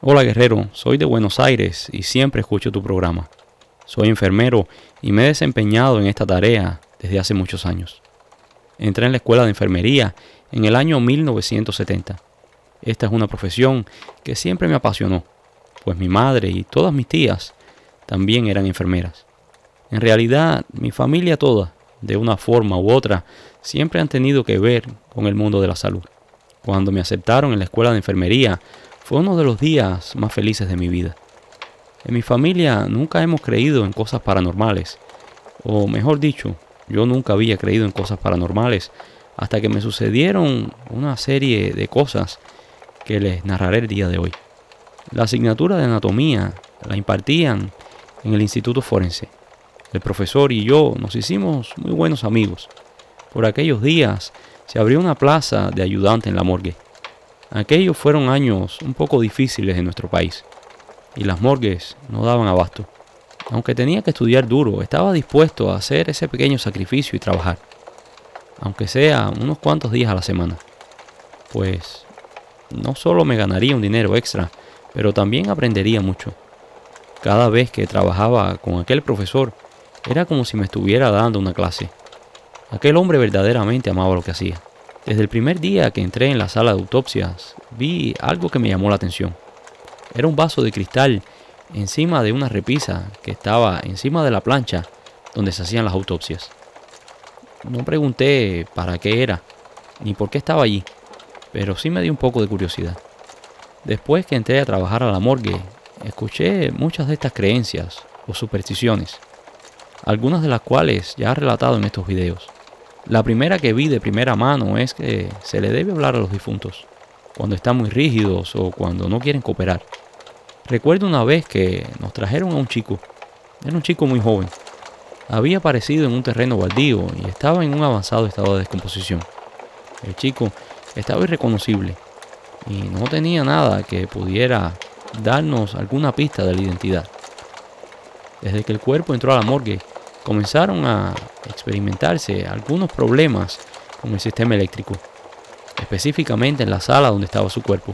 Hola guerrero, soy de Buenos Aires y siempre escucho tu programa. Soy enfermero y me he desempeñado en esta tarea desde hace muchos años. Entré en la escuela de enfermería en el año 1970. Esta es una profesión que siempre me apasionó, pues mi madre y todas mis tías también eran enfermeras. En realidad, mi familia toda, de una forma u otra, siempre han tenido que ver con el mundo de la salud. Cuando me aceptaron en la escuela de enfermería, fue uno de los días más felices de mi vida. En mi familia nunca hemos creído en cosas paranormales, o mejor dicho, yo nunca había creído en cosas paranormales hasta que me sucedieron una serie de cosas que les narraré el día de hoy. La asignatura de anatomía la impartían en el Instituto Forense. El profesor y yo nos hicimos muy buenos amigos. Por aquellos días se abrió una plaza de ayudante en la morgue. Aquellos fueron años un poco difíciles en nuestro país y las morgues no daban abasto. Aunque tenía que estudiar duro, estaba dispuesto a hacer ese pequeño sacrificio y trabajar, aunque sea unos cuantos días a la semana. Pues no solo me ganaría un dinero extra, pero también aprendería mucho. Cada vez que trabajaba con aquel profesor, era como si me estuviera dando una clase. Aquel hombre verdaderamente amaba lo que hacía. Desde el primer día que entré en la sala de autopsias, vi algo que me llamó la atención. Era un vaso de cristal encima de una repisa que estaba encima de la plancha donde se hacían las autopsias. No pregunté para qué era, ni por qué estaba allí, pero sí me dio un poco de curiosidad. Después que entré a trabajar a la morgue, escuché muchas de estas creencias o supersticiones, algunas de las cuales ya he relatado en estos videos. La primera que vi de primera mano es que se le debe hablar a los difuntos, cuando están muy rígidos o cuando no quieren cooperar. Recuerdo una vez que nos trajeron a un chico. Era un chico muy joven. Había aparecido en un terreno baldío y estaba en un avanzado estado de descomposición. El chico estaba irreconocible y no tenía nada que pudiera darnos alguna pista de la identidad. Desde que el cuerpo entró a la morgue, comenzaron a experimentarse algunos problemas con el sistema eléctrico, específicamente en la sala donde estaba su cuerpo.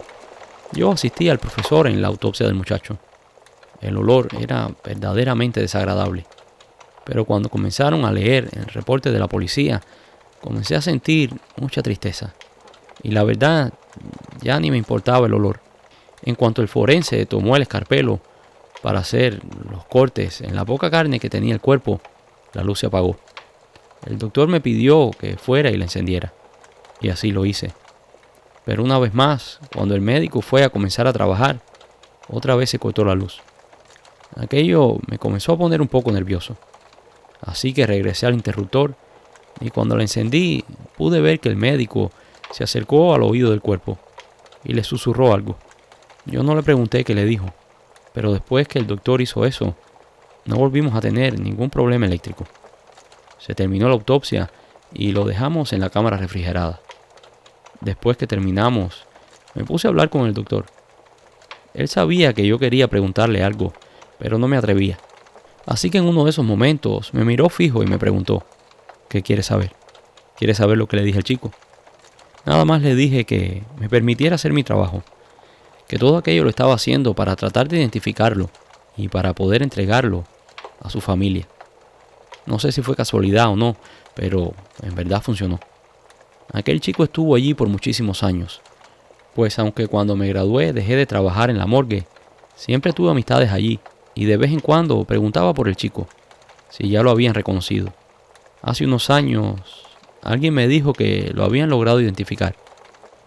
Yo asistí al profesor en la autopsia del muchacho. El olor era verdaderamente desagradable, pero cuando comenzaron a leer el reporte de la policía, comencé a sentir mucha tristeza. Y la verdad, ya ni me importaba el olor. En cuanto el forense tomó el escarpelo para hacer los cortes en la poca carne que tenía el cuerpo, la luz se apagó. El doctor me pidió que fuera y la encendiera, y así lo hice. Pero una vez más, cuando el médico fue a comenzar a trabajar, otra vez se cortó la luz. Aquello me comenzó a poner un poco nervioso, así que regresé al interruptor y cuando la encendí pude ver que el médico se acercó al oído del cuerpo y le susurró algo. Yo no le pregunté qué le dijo, pero después que el doctor hizo eso, no volvimos a tener ningún problema eléctrico. Se terminó la autopsia y lo dejamos en la cámara refrigerada. Después que terminamos, me puse a hablar con el doctor. Él sabía que yo quería preguntarle algo, pero no me atrevía. Así que en uno de esos momentos me miró fijo y me preguntó, ¿qué quiere saber? ¿Quiere saber lo que le dije al chico? Nada más le dije que me permitiera hacer mi trabajo, que todo aquello lo estaba haciendo para tratar de identificarlo y para poder entregarlo a su familia. No sé si fue casualidad o no, pero en verdad funcionó. Aquel chico estuvo allí por muchísimos años, pues aunque cuando me gradué dejé de trabajar en la morgue, siempre tuve amistades allí y de vez en cuando preguntaba por el chico, si ya lo habían reconocido. Hace unos años, alguien me dijo que lo habían logrado identificar.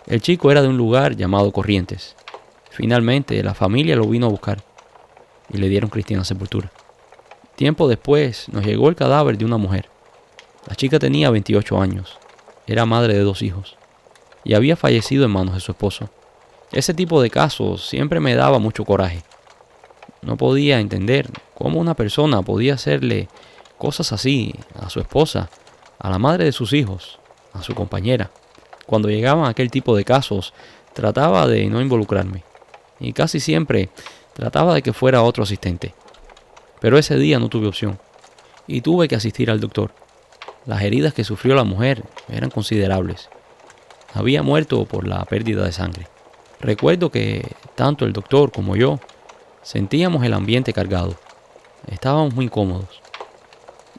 El chico era de un lugar llamado Corrientes. Finalmente, la familia lo vino a buscar y le dieron cristiana sepultura. Tiempo después, nos llegó el cadáver de una mujer. La chica tenía 28 años, era madre de 2 hijos y había fallecido en manos de su esposo. Ese tipo de casos siempre me daba mucho coraje. No podía entender cómo una persona podía hacerle cosas así a su esposa, a la madre de sus hijos, a su compañera. Cuando llegaban aquel tipo de casos, trataba de no involucrarme y casi siempre trataba de que fuera otro asistente. Pero ese día no tuve opción y tuve que asistir al doctor. Las heridas que sufrió la mujer eran considerables. Había muerto por la pérdida de sangre. Recuerdo que tanto el doctor como yo sentíamos el ambiente cargado. Estábamos muy incómodos.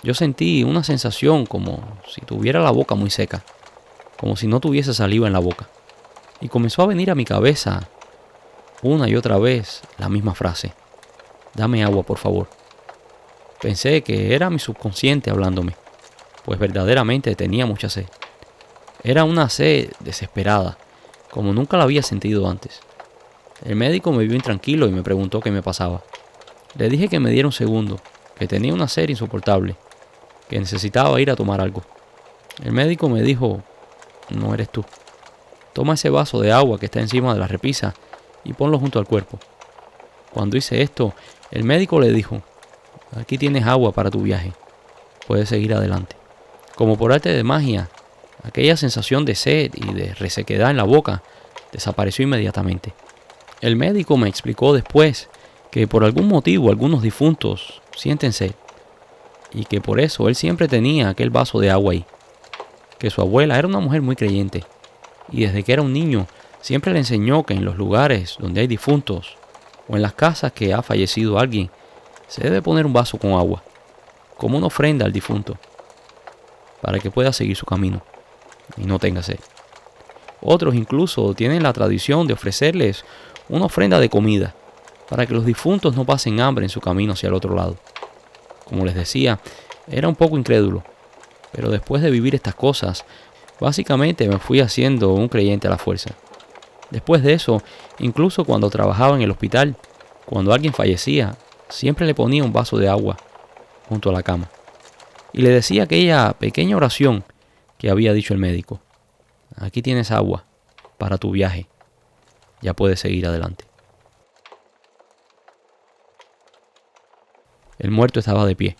Yo sentí una sensación como si tuviera la boca muy seca, como si no tuviese saliva en la boca. Y comenzó a venir a mi cabeza una y otra vez la misma frase: dame agua, por favor. Pensé que era mi subconsciente hablándome, pues verdaderamente tenía mucha sed. Era una sed desesperada, como nunca la había sentido antes. El médico me vio intranquilo y me preguntó qué me pasaba. Le dije que me diera un segundo, que tenía una sed insoportable, que necesitaba ir a tomar algo. El médico me dijo: no eres tú. Toma ese vaso de agua que está encima de la repisa y ponlo junto al cuerpo. Cuando hice esto, el médico le dijo: aquí tienes agua para tu viaje. Puedes seguir adelante. Como por arte de magia, aquella sensación de sed y de resequedad en la boca desapareció inmediatamente. El médico me explicó después que por algún motivo algunos difuntos sienten sed y que por eso él siempre tenía aquel vaso de agua ahí. Que su abuela era una mujer muy creyente y desde que era un niño siempre le enseñó que en los lugares donde hay difuntos o en las casas que ha fallecido alguien se debe poner un vaso con agua, como una ofrenda al difunto, para que pueda seguir su camino y no tenga sed. Otros incluso tienen la tradición de ofrecerles una ofrenda de comida, para que los difuntos no pasen hambre en su camino hacia el otro lado. Como les decía, era un poco incrédulo, pero después de vivir estas cosas, básicamente me fui haciendo un creyente a la fuerza. Después de eso, incluso cuando trabajaba en el hospital, cuando alguien fallecía, siempre le ponía un vaso de agua junto a la cama y le decía aquella pequeña oración que había dicho el médico: aquí tienes agua para tu viaje, ya puedes seguir adelante. El muerto estaba de pie.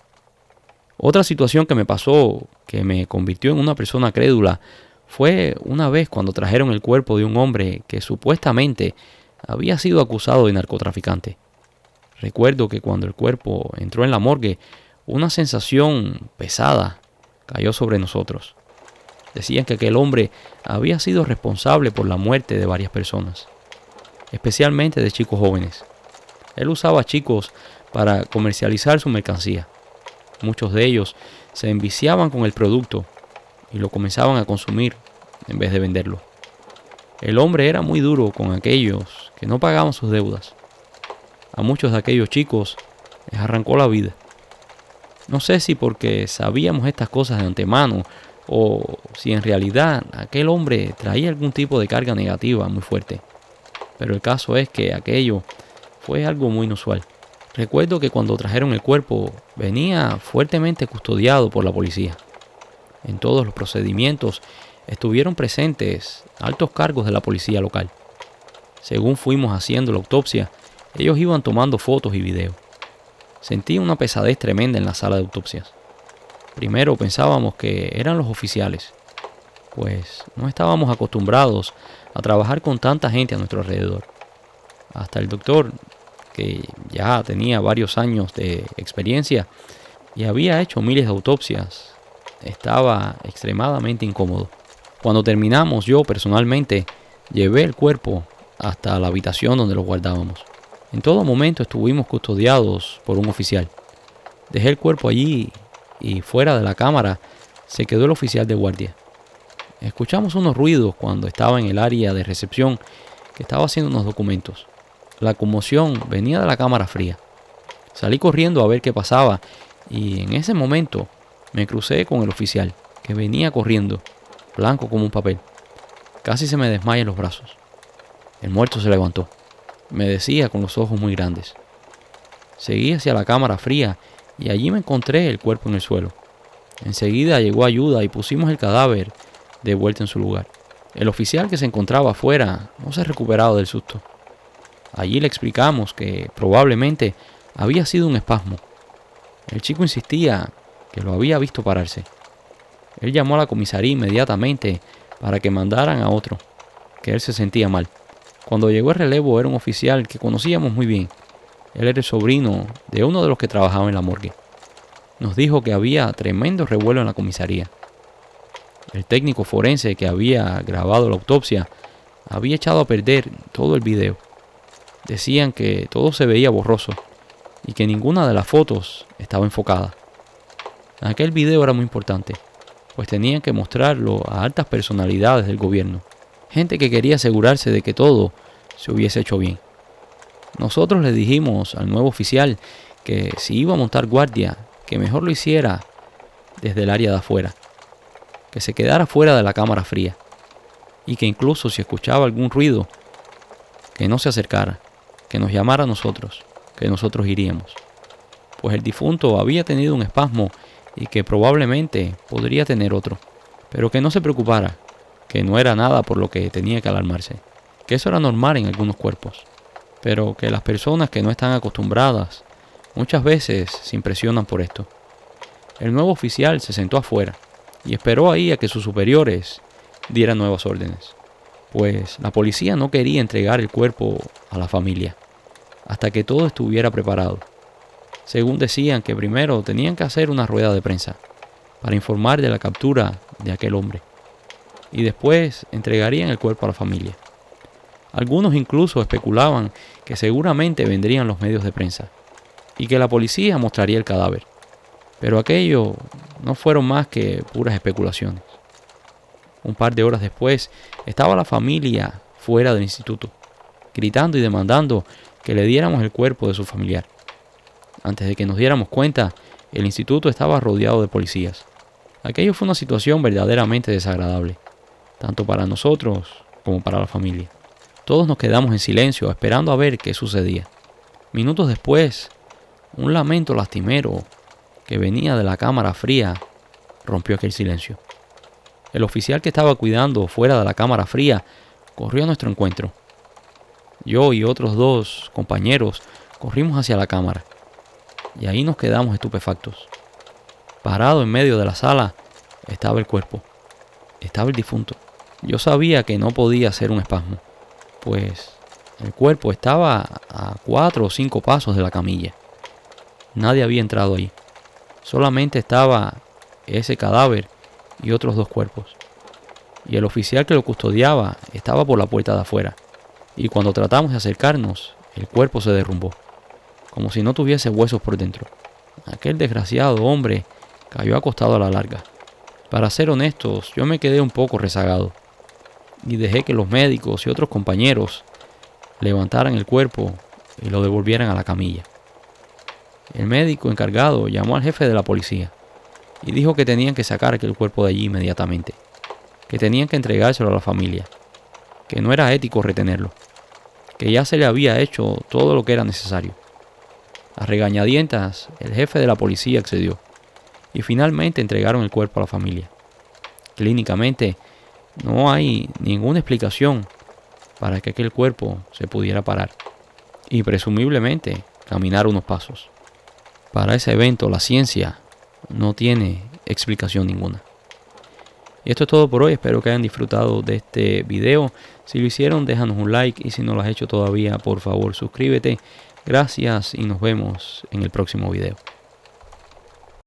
Otra situación que me pasó, que me convirtió en una persona crédula, fue una vez cuando trajeron el cuerpo de un hombre que supuestamente había sido acusado de narcotraficante. Recuerdo que cuando el cuerpo entró en la morgue, una sensación pesada cayó sobre nosotros. Decían que aquel hombre había sido responsable por la muerte de varias personas, especialmente de chicos jóvenes. Él usaba chicos para comercializar su mercancía. Muchos de ellos se enviciaban con el producto y lo comenzaban a consumir en vez de venderlo. El hombre era muy duro con aquellos que no pagaban sus deudas. A muchos de aquellos chicos les arrancó la vida. No sé si porque sabíamos estas cosas de antemano o si en realidad aquel hombre traía algún tipo de carga negativa muy fuerte. Pero el caso es que aquello fue algo muy inusual. Recuerdo que cuando trajeron el cuerpo venía fuertemente custodiado por la policía. En todos los procedimientos estuvieron presentes altos cargos de la policía local. Según fuimos haciendo la autopsia, ellos iban tomando fotos y videos. Sentí una pesadez tremenda en la sala de autopsias. Primero pensábamos que eran los oficiales, pues no estábamos acostumbrados a trabajar con tanta gente a nuestro alrededor. Hasta el doctor, que ya tenía varios años de experiencia y había hecho miles de autopsias, estaba extremadamente incómodo. Cuando terminamos, yo personalmente llevé el cuerpo hasta la habitación donde lo guardábamos. En todo momento estuvimos custodiados por un oficial. Dejé el cuerpo allí y fuera de la cámara se quedó el oficial de guardia. Escuchamos unos ruidos cuando estaba en el área de recepción que estaba haciendo unos documentos. La conmoción venía de la cámara fría. Salí corriendo a ver qué pasaba y en ese momento me crucé con el oficial, que venía corriendo, blanco como un papel. Casi se me desmaya en los brazos. El muerto se levantó. Me decía con los ojos muy grandes. Seguí hacia la cámara fría y allí me encontré el cuerpo en el suelo. Enseguida llegó ayuda y pusimos el cadáver de vuelta en su lugar. El oficial que se encontraba afuera no se ha recuperado del susto. Allí le explicamos que probablemente había sido un espasmo. El chico insistía que lo había visto pararse. Él llamó a la comisaría inmediatamente para que mandaran a otro, que él se sentía mal. Cuando llegó el relevo era un oficial que conocíamos muy bien. Él era el sobrino de uno de los que trabajaba en la morgue. Nos dijo que había tremendo revuelo en la comisaría. El técnico forense que había grabado la autopsia había echado a perder todo el video. Decían que todo se veía borroso y que ninguna de las fotos estaba enfocada. Aquel video era muy importante, pues tenían que mostrarlo a altas personalidades del gobierno, gente que quería asegurarse de que todo se hubiese hecho bien. Nosotros le dijimos al nuevo oficial que si iba a montar guardia, que mejor lo hiciera desde el área de afuera, que se quedara fuera de la cámara fría y que incluso si escuchaba algún ruido, que no se acercara, que nos llamara a nosotros, que nosotros iríamos, pues el difunto había tenido un espasmo y que probablemente podría tener otro, pero que no se preocupara, que no era nada por lo que tenía que alarmarse, que eso era normal en algunos cuerpos, pero que las personas que no están acostumbradas muchas veces se impresionan por esto. El nuevo oficial se sentó afuera y esperó ahí a que sus superiores dieran nuevas órdenes, pues la policía no quería entregar el cuerpo a la familia hasta que todo estuviera preparado. Según decían que primero tenían que hacer una rueda de prensa para informar de la captura de aquel hombre y después entregarían el cuerpo a la familia. Algunos incluso especulaban que seguramente vendrían los medios de prensa y que la policía mostraría el cadáver, pero aquello no fueron más que puras especulaciones. Un par de horas después estaba la familia fuera del instituto, gritando y demandando que le diéramos el cuerpo de su familiar. Antes de que nos diéramos cuenta, el instituto estaba rodeado de policías. Aquello fue una situación verdaderamente desagradable, tanto para nosotros como para la familia. Todos nos quedamos en silencio esperando a ver qué sucedía. Minutos después, un lamento lastimero que venía de la cámara fría rompió aquel silencio. El oficial que estaba cuidando fuera de la cámara fría corrió a nuestro encuentro. Yo y otros 2 compañeros corrimos hacia la cámara y ahí nos quedamos estupefactos. Parado en medio de la sala estaba el cuerpo, estaba el difunto. Yo sabía que no podía ser un espasmo, pues el cuerpo estaba a 4 o 5 pasos de la camilla. Nadie había entrado ahí, solamente estaba ese cadáver y otros 2 cuerpos. Y el oficial que lo custodiaba estaba por la puerta de afuera. Y cuando tratamos de acercarnos, el cuerpo se derrumbó, como si no tuviese huesos por dentro. Aquel desgraciado hombre cayó acostado a la larga. Para ser honestos, yo me quedé un poco rezagado y dejé que los médicos y otros compañeros levantaran el cuerpo y lo devolvieran a la camilla. El médico encargado llamó al jefe de la policía y dijo que tenían que sacar aquel cuerpo de allí inmediatamente, que tenían que entregárselo a la familia, que no era ético retenerlo, que ya se le había hecho todo lo que era necesario. A regañadientas, el jefe de la policía accedió y finalmente entregaron el cuerpo a la familia. Clínicamente, no hay ninguna explicación para que aquel cuerpo se pudiera parar y presumiblemente caminar unos pasos. Para ese evento, la ciencia no tiene explicación ninguna. Y esto es todo por hoy, espero que hayan disfrutado de este video. Si lo hicieron, déjanos un like y si no lo has hecho todavía, por favor suscríbete. Gracias y nos vemos en el próximo video.